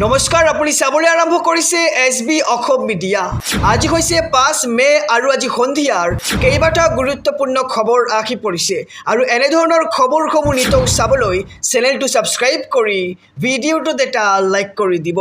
নমস্কাৰ, আপুনি চাবলৈ আৰম্ভ কৰিছে SB অসম মিডিয়া। আজি হৈছে 5 মে আৰু আজি সন্ধিয়াৰ কেইবাটাও গুৰুত্বপূৰ্ণ খবৰ আহি পৰিছে আৰু এনেধৰণৰ খবৰসমূহ নিতৌ চাবলৈ চেনেলটো ছাবস্ক্ৰাইব কৰি ভিডিঅ'টোত এটা লাইক কৰি দিব।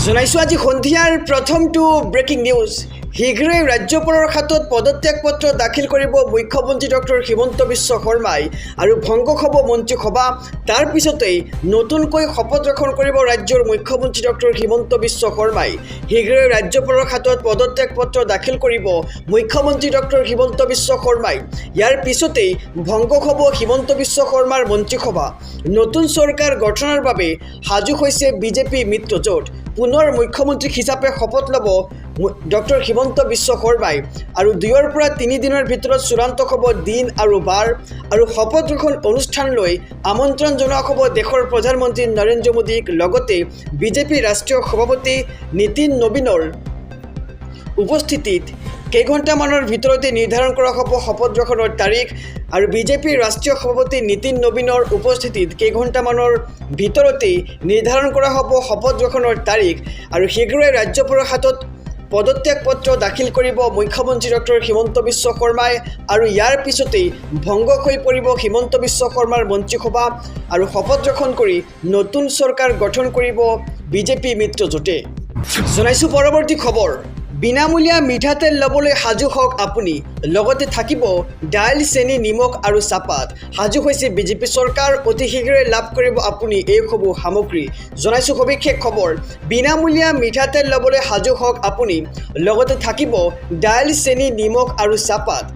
জনাইছোঁ আজি সন্ধিয়াৰ প্ৰথমটো ব্ৰেকিং নিউজ। শীঘ্ৰেই ৰাজ্যপালৰ হাতত পদত্যাগ পত্ৰ দাখিল কৰিব মুখ্যমন্ত্ৰী ডক্টৰ হিমন্ত বিশ্ব শৰ্মাই আৰু ভংগ হ'ব মন্ত্ৰীসভা। তাৰ পিছতেই নতুনকৈ শপত গ্ৰহণ কৰিব ৰাজ্যৰ মুখ্যমন্ত্ৰী ডক্টৰ হিমন্ত বিশ্ব শৰ্মাই। শীঘ্ৰেই ৰাজ্যপালৰ হাতত পদত্যাগ পত্ৰ দাখিল কৰিব মুখ্যমন্ত্ৰী ডক্টৰ হিমন্ত বিশ্ব শৰ্মাই। ইয়াৰ পিছতেই ভংগ হ'ব হিমন্ত বিশ্ব শৰ্মাৰ মন্ত্ৰীসভা। নতুন চৰকাৰ গঠনৰ বাবে সাজু হৈছে বিজেপি মিত্ৰজোঁট। পুনৰ মুখ্যমন্ত্ৰী হিচাপে শপত ল'ব ডক্টৰ হিমন্ত বিশ্ব শৰ্মাই আৰু 2ৰ পৰা 3 দিনৰ ভিতৰত চূড়ান্ত হ'ব দিন আৰু বাৰ আৰু শপত গ্ৰহণ অনুষ্ঠানলৈ আমন্ত্ৰণ জনোৱা হ'ব দেশৰ প্ৰধানমন্ত্ৰী নৰেন্দ্ৰ মোদীক। লগতে বিজেপি ৰাষ্ট্ৰীয় সভাপতি নীতিন নবীনৰ উপস্থিতিত কেইঘণ্টামানৰ ভিতৰতে নিৰ্ধাৰণ কৰা হ'ব শপত গ্ৰহণৰ তাৰিখ আৰু বিজেপিৰ ৰাষ্ট্ৰীয় সভাপতি নীতিন নবীনৰ উপস্থিতিত কেইঘণ্টামানৰ ভিতৰতেই নিৰ্ধাৰণ কৰা হ'ব শপত গ্ৰহণৰ তাৰিখ আৰু শীঘ্ৰেই ৰাজ্যপালৰ হাতত পদত্যাগ পত্ৰ দাখিল কৰিব মুখ্যমন্ত্ৰী ডক্টৰ হিমন্ত বিশ্ব শৰ্মাই আৰু ইয়াৰ পিছতেই ভংগ হৈ পৰিব হিমন্ত বিশ্ব শৰ্মাৰ মন্ত্ৰীসভা আৰু শপত গ্ৰহণ কৰি নতুন চৰকাৰ গঠন কৰিব বিজেপি মিত্ৰজোঁটে। জনাইছোঁ পৰৱৰ্তী খবৰ। বিনামূলীয়া মিঠাতেল ল'বলৈ সাজু হওক আপুনি, লগতে থাকিব দাইল, চেনি, নিমখ আৰু চাহপাত। সাজু হৈছে বিজেপি চৰকাৰ। অতি শীঘ্ৰে লাভ কৰিব আপুনি এইসমূহ সামগ্ৰী। জনাইছোঁ সবিশেষ খবৰ। বিনামূলীয়া মিঠাতেল ল'বলৈ সাজু হওক আপুনি, লগতে থাকিব দাইল, চেনি, নিমখ আৰু চাহপাত।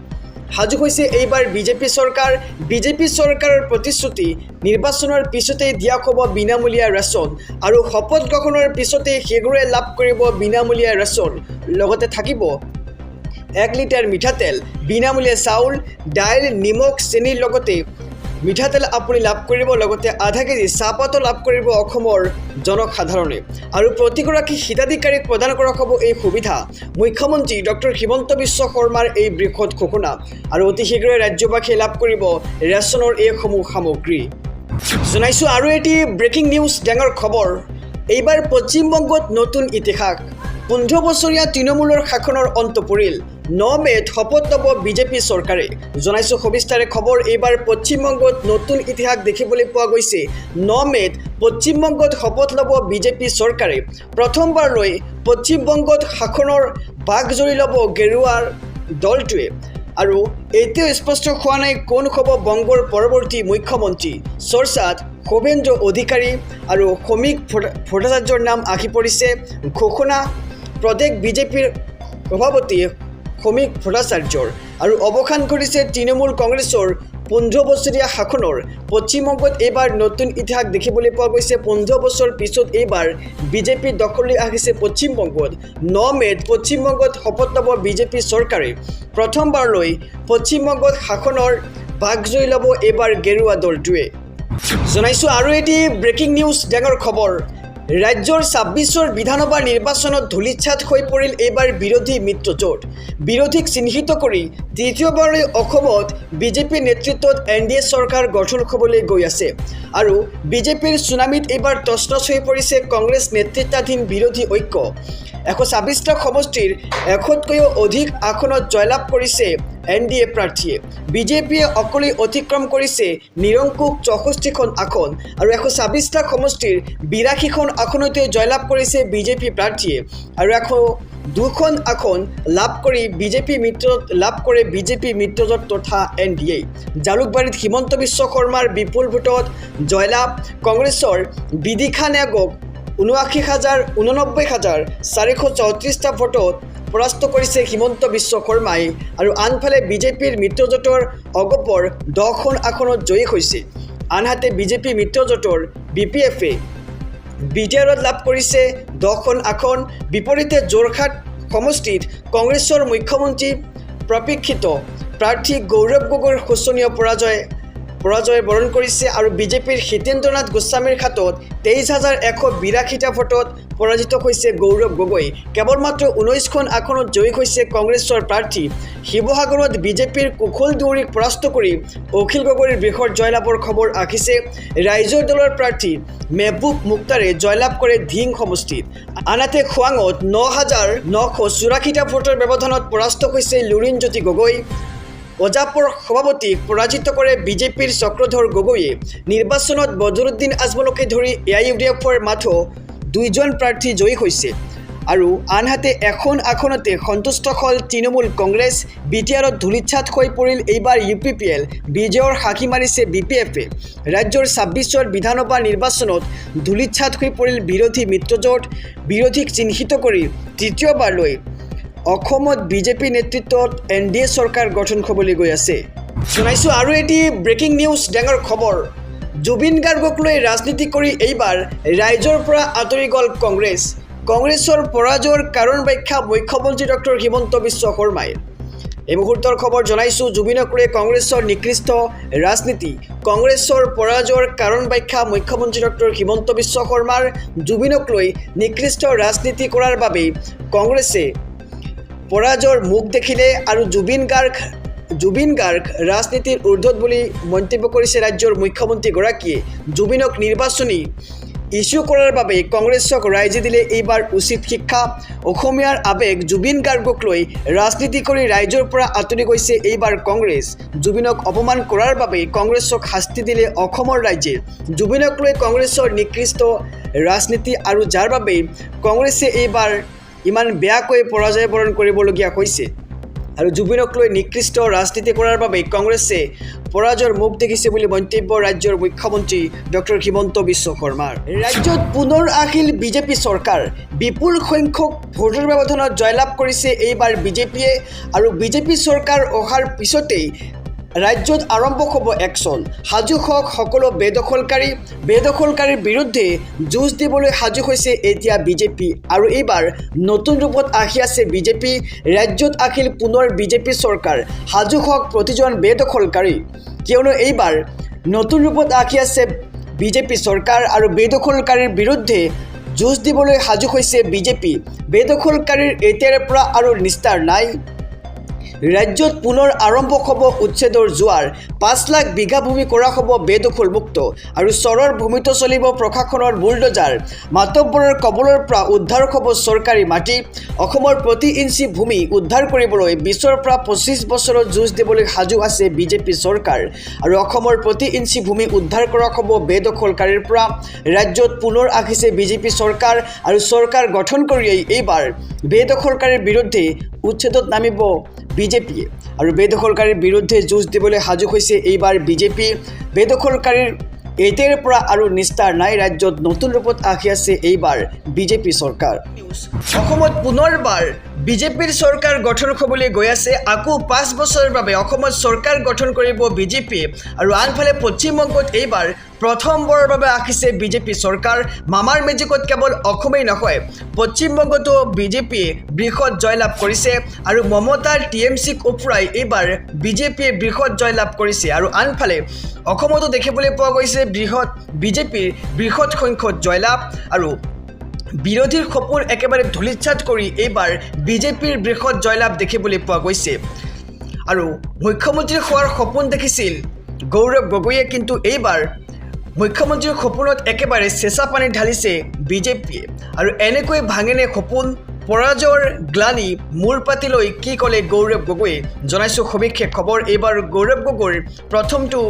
সাজু হৈছে এইবাৰ বিজেপি চৰকাৰ। বিজেপি চৰকাৰৰ প্ৰতিশ্ৰুতি নিৰ্বাচনৰ পিছতেই দিয়া হ'ব বিনামূলীয়া ৰেচন আৰু শপত গ্ৰহণৰ পিছতেই শীঘ্ৰে লাভ কৰিব বিনামূলীয়া ৰেচন। লগতে থাকিব 1 লিটাৰ মিঠাতেল, বিনামূলীয়া চাউল, দাইল, নিমখ, চেনিৰ লগতে মিঠাতেল আপুনি লাভ কৰিব। লগতে আধা কেজি চাহপাতো লাভ কৰিব অসমৰ জনসাধাৰণে আৰু প্ৰতিগৰাকী হিতাধিকাৰীক প্ৰদান কৰা হ'ব এই সুবিধা। মুখ্যমন্ত্ৰী ডক্টৰ হিমন্ত বিশ্ব শৰ্মাৰ এই বৃহৎ ঘোষণা আৰু অতি শীঘ্ৰে ৰাজ্যবাসীয়ে লাভ কৰিব ৰেচনৰ এইসমূহ সামগ্ৰী। জনাইছোঁ আৰু এটি ব্ৰেকিং নিউজ, ডাঙৰ খবৰ। এইবাৰ পশ্চিমবংগত নতুন ইতিহাস। 15 বছৰীয়া তৃণমূলৰ শাসনৰ অন্ত পৰিল। 9 মে'ত শপত ল'ব বিজেপি চৰকাৰে। জনাইছোঁ সবিস্তাৰে খবৰ। এইবাৰ পশ্চিমবংগত নতুন ইতিহাস দেখিবলৈ পোৱা গৈছে। 9 মে'ত পশ্চিমবংগত শপত ল'ব বিজেপি চৰকাৰে। প্ৰথমবাৰলৈ পশ্চিমবংগত শাসনৰ বাঘ জৰি ল'ব গেৰুৱাৰ দলটোৱে আৰু এতিয়াও স্পষ্ট হোৱা নাই কোন হ'ব বংগৰ পৰৱৰ্তী মুখ্যমন্ত্ৰী। চৰ্চাত শুভেন্দু অধিকাৰী আৰু সমীক ভট্টাচাৰ্যৰ নাম আহি পৰিছে। ঘোষণা প্ৰদেশ বিজেপিৰ সভাপতি সমীক ভট্টাচাৰ্যৰ আৰু অৱসান ঘটিছে তৃণমূল কংগ্ৰেছৰ 15 বছৰীয়া শাসনৰ। পশ্চিমবংগত এইবাৰ নতুন ইতিহাস দেখিবলৈ পোৱা গৈছে। 15 বছৰ পিছত এইবাৰ বিজেপি দখললৈ আহিছে পশ্চিমবংগত। 9 মে'ত পশ্চিমবংগত শপত ল'ব বিজেপি চৰকাৰে। প্ৰথমবাৰলৈ পশ্চিমবংগত শাসনৰ ভাগ জৰি ল'ব এইবাৰ গেৰুৱা দলটোৱে। জনাইছোঁ আৰু এটি ব্ৰেকিং নিউজ, ডাঙৰ খবৰ। ৰাজ্যৰ 26ৰ বিধানসভা নিৰ্বাচনত ধূলিসাৎ হৈ পৰিল এইবাৰ বিৰোধী মিত্ৰজোঁট। বিৰোধীক চিহ্নিত কৰি তৃতীয়বাৰলৈ অসমত বিজেপি নেতৃত্বত NDA চৰকাৰ গঠন হ'বলৈ গৈ আছে আৰু বিজেপিৰ চুনামিত এইবাৰ তছনছ হৈ পৰিছে কংগ্ৰেছ নেতৃত্বাধীন বিৰোধী ঐক্য। 126টা সমষ্টিৰ 100তকৈও অধিক আসনত জয়লাভ কৰিছে NDA প্ৰাৰ্থীয়ে। বিজেপিয়ে অকলেই অতিক্ৰম কৰিছে নিৰংকুশ 64খন আসন আৰু 126টা সমষ্টিৰ 82খন আসনতে জয়লাভ কৰিছে বিজেপি প্ৰাৰ্থীয়ে আৰু 102খন আসন লাভ কৰি বিজেপি মিত্ৰজোঁট তথা NDA। জালুকবাৰীত হিমন্ত বিশ্ব শৰ্মাৰ বিপুল ভোটত জয়লাভ। কংগ্ৰেছৰ বিদিশা নায়কক 89,434টা ভোটত পৰাস্ত কৰিছে হিমন্ত বিশ্ব শৰ্মাই আৰু আনফালে বিজেপিৰ মিত্ৰজোঁটৰ অগপৰ 10খন আসনত জয়ী হৈছে। আনহাতে বিজেপি মিত্ৰজোঁটৰ BPFে বিজয়ত লাভ কৰিছে 10খন আসন। বিপৰীতে যোৰহাট সমষ্টিত কংগ্ৰেছৰ মুখ্যমন্ত্ৰী প্ৰতীক্ষিত প্ৰাৰ্থী গৌৰৱ গগৈৰ শোচনীয় পৰাজয়। পৰাজয় বৰণ কৰিছে আৰু বিজেপিৰ হিতেন্দ্ৰনাথ গোস্বামীৰ হাতত 23,182টা ভোটত পৰাজিত হৈছে গৌৰৱ গগৈ। কেৱল মাত্ৰ 19খন আসনত জয়ী হৈছে কংগ্ৰেছৰ প্ৰাৰ্থী। শিৱসাগৰত বিজেপিৰ কুশল দুৱৰীক পৰাস্ত কৰি অখিল গগৈৰ বৃহৎ জয়লাভৰ খবৰ আহিছে। ৰাইজৰ দলৰ প্ৰাৰ্থী মেহবুব মুক্তাৰে জয়লাভ কৰে ধিং সমষ্টিত। আনহাতে খোৱাঙত 9,984টা ভোটৰ ব্যৱধানত পৰাস্ত হৈছে লুৰিণজ্যোতি গগৈ। অজাপৰ সভাপতিক পৰাজিত কৰে বিজেপিৰ চক্ৰধৰ গগৈয়ে। নিৰ্বাচনত বদৰুদ্দিন আজমলকে ধৰি AIUDFৰ মাথো 2জন প্ৰাৰ্থী জয়ী হৈছে আৰু আনহাতে এখন আসনতে সন্তুষ্ট হ'ল তৃণমূল কংগ্ৰেছ। বিটিআৰত ধূলিচ্ছাত হৈ পৰিল এইবাৰ UPPL, বিজয়ৰ সাক্ষী মাৰিছে BPFে। ৰাজ্যৰ 26ৰ বিধানসভা নিৰ্বাচনত ধূলিচ্ছাত হৈ পৰিল বিৰোধী মিত্ৰজোঁট। বিৰোধীক চিহ্নিত কৰি তৃতীয়বাৰলৈ অসমত বিজেপি নেতৃত্বত NDA চৰকাৰ গঠন হ'বলৈ গৈ আছে। জনাইছোঁ আৰু এটি ব্ৰেকিং নিউজ, ডাঙৰ খবৰ। জুবিন গাৰ্গক লৈ ৰাজনীতি কৰি এইবাৰ ৰাইজৰ পৰা আঁতৰি গ'ল কংগ্ৰেছ। কংগ্ৰেছৰ পৰাজয়ৰ কাৰণ ব্যাখ্যা মুখ্যমন্ত্ৰী ডক্টৰ হিমন্ত বিশ্ব শৰ্মাই। এই মুহূৰ্তৰ খবৰ জনাইছোঁ। জুবিনক লৈ কংগ্ৰেছৰ নিকৃষ্ট ৰাজনীতি, কংগ্ৰেছৰ পৰাজয়ৰ কাৰণ ব্যাখ্যা মুখ্যমন্ত্ৰী ডক্টৰ হিমন্ত বিশ্ব শৰ্মাৰ। জুবিনক লৈ নিকৃষ্ট ৰাজনীতি কৰাৰ বাবেই কংগ্ৰেছে পৰাজয়ৰ মুখ দেখিলে আৰু জুবিন গাৰ্গ ৰাজনীতিৰ ঊৰ্ধত বুলি মন্তব্য কৰিছে ৰাজ্যৰ মুখ্যমন্ত্ৰীগৰাকীয়ে। জুবিনক নিৰ্বাচনী ইস্যু কৰাৰ বাবে কংগ্ৰেছক ৰাইজে দিলে এইবাৰ উচিত শিক্ষা। অসমীয়াৰ আৱেগ জুবিন গাৰ্গক লৈ ৰাজনীতি কৰি ৰাইজৰ পৰা আঁতৰি গৈছে এইবাৰ কংগ্ৰেছ। জুবিনক অপমান কৰাৰ বাবে কংগ্ৰেছক শাস্তি দিলে অসমৰ ৰাইজে। জুবিনক লৈ কংগ্ৰেছৰ নিকৃষ্ট ৰাজনীতি আৰু যাৰ বাবে কংগ্ৰেছে এইবাৰ ইমান বেয়াকৈ পৰাজয় বৰণ কৰিবলগীয়া হৈছে আৰু জুবিনক লৈ নিকৃষ্ট ৰাজনীতি কৰাৰ বাবে কংগ্ৰেছে পৰাজয়ৰ মুখ দেখিছে বুলি মন্তব্য ৰাজ্যৰ মুখ্যমন্ত্ৰী ডক্টৰ হিমন্ত বিশ্ব শৰ্মাৰ। ৰাজ্যত পুনৰ আহিল বিজেপি চৰকাৰ। বিপুল সংখ্যক ভোটৰ ব্যৱধানত জয়লাভ কৰিছে এইবাৰ বিজেপিয়ে আৰু বিজেপি চৰকাৰ অহাৰ পিছতেই ৰাজ্যত আৰম্ভ হ'ব একশ্যন। সাজু হওক সকলো বেদখলকাৰীৰ বিৰুদ্ধে যুঁজ দিবলৈ সাজু হৈছে এতিয়া বিজেপি আৰু এইবাৰ নতুন ৰূপত আহি আছে বিজেপি। ৰাজ্যত আহিল পুনৰ বিজেপি চৰকাৰ। সাজু হওক প্ৰতিজন বেদখলকাৰী, কিয়নো এইবাৰ নতুন ৰূপত আহি আছে বিজেপি চৰকাৰ আৰু বেদখলকাৰীৰ বিৰুদ্ধে যুঁজ দিবলৈ সাজু হৈছে বিজেপি। বেদখলকাৰীৰ এতিয়াৰে পৰা আৰু নিস্তাৰ নাই। ৰাজ্যত পুনৰ আৰম্ভ হ'ব উচ্ছেদৰ জোৱাৰ। 5 লাখ বিঘা ভূমি কৰা হ'ব বেদখলমুক্ত আৰু চৰৰ ভূমিতো চলিব প্ৰশাসনৰ বুলডোজাৰ। মাতব্বৰৰ কবলৰ পৰা উদ্ধাৰ হ'ব চৰকাৰী মাটি। অসমৰ প্ৰতি ইঞ্চি ভূমি উদ্ধাৰ কৰিবলৈ 20ৰ পৰা 25 বছৰত যুঁজ দিবলৈ সাজু আছে বিজেপি চৰকাৰ আৰু অসমৰ প্ৰতি ইঞ্চি ভূমি উদ্ধাৰ কৰা হ'ব বেদখলকাৰীৰ পৰা। ৰাজ্যত পুনৰ আহিছে বিজেপি চৰকাৰ আৰু চৰকাৰ গঠন কৰিয়েই এইবাৰ বেদখলকাৰীৰ বিৰুদ্ধে উচ্ছেদত নামিব বিজেপিয়ে আৰু বেদখলকাৰীৰ বিৰুদ্ধে যুঁজ দিবলৈ সাজু হৈছে এইবাৰ বিজেপি। বেদখলকাৰীৰ এতিয়াৰে পৰা আৰু নিস্তাৰ নাই। ৰাজ্যত নতুন ৰূপত আহি আছে এইবাৰ বিজেপি চৰকাৰ। অসমত পুনৰবাৰ বিজেপিৰ চৰকাৰ গঠন হ'বলৈ গৈ আছে। আকৌ 5 বছৰৰ বাবে অসমত চৰকাৰ গঠন কৰিব বিজেপিয়ে আৰু আনফালে পশ্চিমবংগত এইবাৰ প্ৰথমবাৰৰ বাবে আহিছে বিজেপি চৰকাৰ। মামাৰ মেজিকত কেৱল অসমেই নহয়, পশ্চিমবংগতো বিজেপিয়ে বৃহৎ জয়লাভ কৰিছে আৰু মমতাৰ TMCক ওফৰাই এইবাৰ বিজেপিয়ে বৃহৎ জয়লাভ কৰিছে আৰু আনফালে অসমতো দেখিবলৈ পোৱা গৈছে বিজেপিৰ বৃহৎ সংখ্যক জয়লাভ আৰু বিৰোধীৰ সপোন একেবাৰে ধূলিচ্ছাত কৰি এইবাৰ বিজেপিৰ বৃহৎ জয়লাভ দেখিবলৈ পোৱা গৈছে আৰু মুখ্যমন্ত্ৰী হোৱাৰ সপোন দেখিছিল গৌৰৱ গগৈয়ে, কিন্তু এইবাৰ মুখ্যমন্ত্ৰীৰ সপোনত একেবাৰে চেঁচা পানী ঢালিছে বিজেপিয়ে আৰু এনেকৈ ভাঙেনে সপোন। পৰাজয়ৰ গ্লানি মূৰ পাতি লৈ কি ক'লে গৌৰৱ গগৈয়ে, জনাইছোঁ সবিশেষ খবৰ। এইবাৰ গৌৰৱ গগৈৰ প্ৰথমটো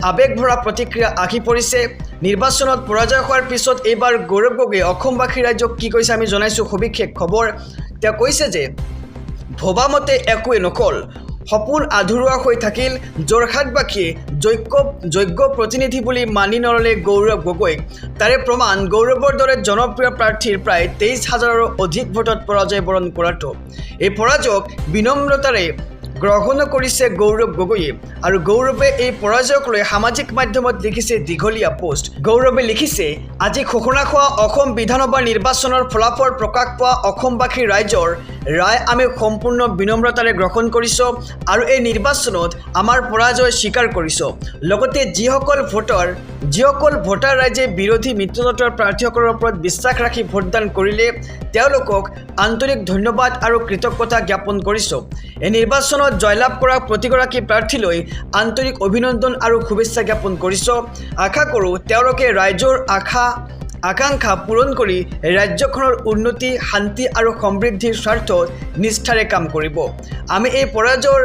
আৱেগভৰা প্ৰতিক্ৰিয়া আহি পৰিছে। নিৰ্বাচনত পৰাজয় হোৱাৰ পিছত এইবাৰ গৌৰৱ গগৈয়ে অসমবাসী ৰাইজক কি কৈছে আমি জনাইছোঁ সবিশেষ খবৰ। তেওঁ কৈছে যে ভবামতে একোৱে নকল, সপোন আধৰুৱা হৈ থাকিল। যোৰহাটবাসীয়ে যোগ্য প্ৰতিনিধি বুলি মানি নল'লে গৌৰৱ গগৈক। তাৰে প্ৰমাণ গৌৰৱৰ দৰে জনপ্ৰিয় প্ৰাৰ্থীৰ প্ৰায় 23,000ৰো অধিক ভোটত পৰাজয় বৰণ কৰাটো। এই পৰাজয়ক বিনম্ৰতাৰে গ্ৰহণ কৰিছে গৌৰৱ গগৈয়ে আৰু গৌৰৱে এই পৰাজয়ক লৈ সামাজিক মাধ্যমত লিখিছে দীঘলীয়া পোষ্ট। গৌৰৱে লিখিছে, আজি ঘোষণা হোৱা অসম বিধানসভা নিৰ্বাচনৰ ফলাফল প্ৰকাশ পোৱা অসমবাসী ৰাইজৰ ৰায় আমি সম্পূৰ্ণ বিনম্ৰতাৰে গ্ৰহণ কৰিছোঁ আৰু এই নিৰ্বাচনত আমাৰ পৰাজয় স্বীকাৰ কৰিছোঁ। লগতে যিসকল ভোটাৰ ৰাইজে বিৰোধী মিত্ৰজোঁটৰ প্ৰাৰ্থীসকলৰ ওপৰত বিশ্বাস ৰাখি ভোটদান কৰিলে তেওঁলোকক আন্তৰিক ধন্যবাদ আৰু কৃতজ্ঞতা জ্ঞাপন কৰিছোঁ। এই নিৰ্বাচনত জয়লাভ কৰা প্ৰতিগৰাকী প্ৰাৰ্থীলৈ আন্তৰিক অভিনন্দন আৰু শুভেচ্ছা জ্ঞাপন কৰিছোঁ। আশা কৰোঁ তেওঁলোকে ৰাইজৰ আকাংক্ষা পূৰণ কৰি ৰাজ্যখনৰ উন্নতি, শান্তি আৰু সমৃদ্ধিৰ স্বাৰ্থত নিষ্ঠাৰে কাম কৰিব। আমি এই পৰাজয়ৰ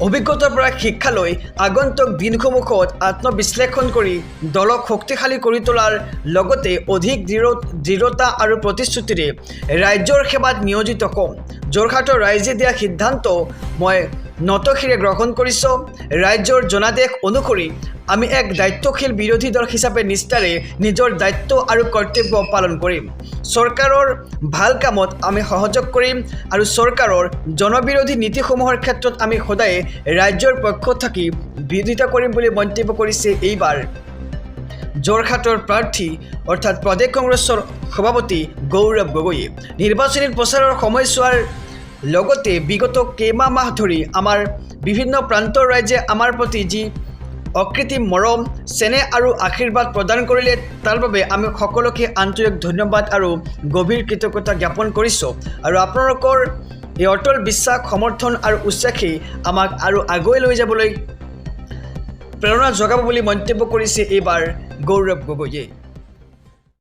অভিজ্ঞতাৰ পৰা শিক্ষা লৈ আগন্তুক দিনসমূহত আত্মবিশ্লেষণ কৰি দলক শক্তিশালী কৰি তোলাৰ লগতে অধিক দৃঢ়তা আৰু প্ৰতিশ্ৰুতিৰে ৰাজ্যৰ সেৱাত নিয়োজিত হ'ম। যোৰহাটৰ ৰাইজে দিয়া সিদ্ধান্ত মই নতশিৰে গ্ৰহণ কৰিছোঁ। ৰাজ্যৰ জনাদেশ অনুসৰি আমি এক দায়িত্বশীল বিৰোধী দল হিচাপে নিষ্ঠাৰে নিজৰ দায়িত্ব আৰু কৰ্তব্য পালন কৰিম। চৰকাৰৰ ভাল কামত আমি সহযোগ কৰিম আৰু চৰকাৰৰ জনবিৰোধী নীতিসমূহৰ ক্ষেত্ৰত আমি সদায় ৰাজ্যৰ পক্ষত থাকি বিৰোধিতা কৰিম বুলি মন্তব্য কৰিছে এইবাৰ যোৰহাটৰ প্ৰাৰ্থী অৰ্থাৎ প্ৰদেশ কংগ্ৰেছৰ সভাপতি গৌৰৱ গগৈয়ে। নিৰ্বাচনী প্ৰচাৰৰ সময়ছোৱাৰ লগতে বিগত কেইমাহ মাহ ধৰি আমাৰ বিভিন্ন প্ৰান্তৰ ৰাইজে আমাৰ প্ৰতি যি অকৃত্ৰিম মৰম, চেনেহ আৰু আশীৰ্বাদ প্ৰদান কৰিলে তাৰ বাবে আমি সকলোকে আন্তৰিক ধন্যবাদ আৰু গভীৰ কৃতজ্ঞতা জ্ঞাপন কৰিছোঁ। আৰু আপোনালোকৰ এই অটল বিশ্বাস, সমৰ্থন আৰু উৎসাহেই আমাক আৰু আগুৱাই লৈ যাবলৈ প্ৰেৰণা যোগাব বুলি মন্তব্য কৰিছে এইবাৰ গৌৰৱ গগৈয়ে।